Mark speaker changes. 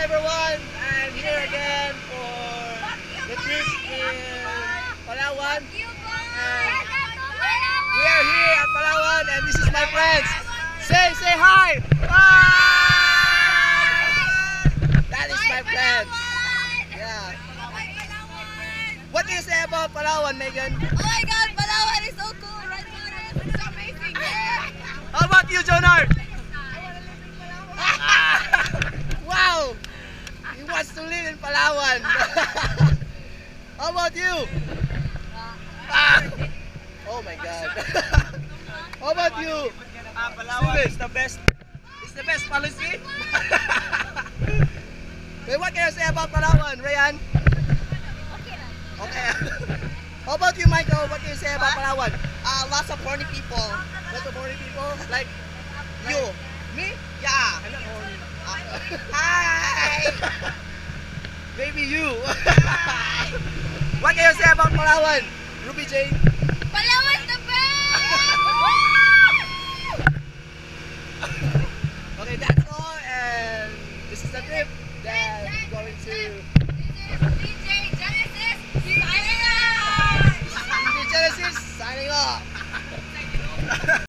Speaker 1: Hi everyone, I'm here again for the trip in Palawan. And we are here at Palawan and this is my friends. Say hi! That is my friends. Yeah. What do you say about Palawan, Megan?
Speaker 2: Oh my god, Palawan is so cool, right? It's so amazing. Yeah.
Speaker 1: How about you, Jonar? Wow! He wants to live in Palawan. How about you? Oh my god. How about you?
Speaker 3: Palawan is the best.
Speaker 1: It's the best policy? Wait, what can you say about Palawan, Rayan? Okay. How about you, Michael? What can you say about Palawan?
Speaker 2: Lots of horny people.
Speaker 1: Lots of horny people? Like you? Me?
Speaker 2: Yeah.
Speaker 1: I'm not horny.
Speaker 2: Hi.
Speaker 1: Maybe you. What can you say about Palawan, Ruby Jane?
Speaker 2: Palawan's the best.
Speaker 1: Okay, that's all, and this is the trip that we're going to.
Speaker 2: This is DJ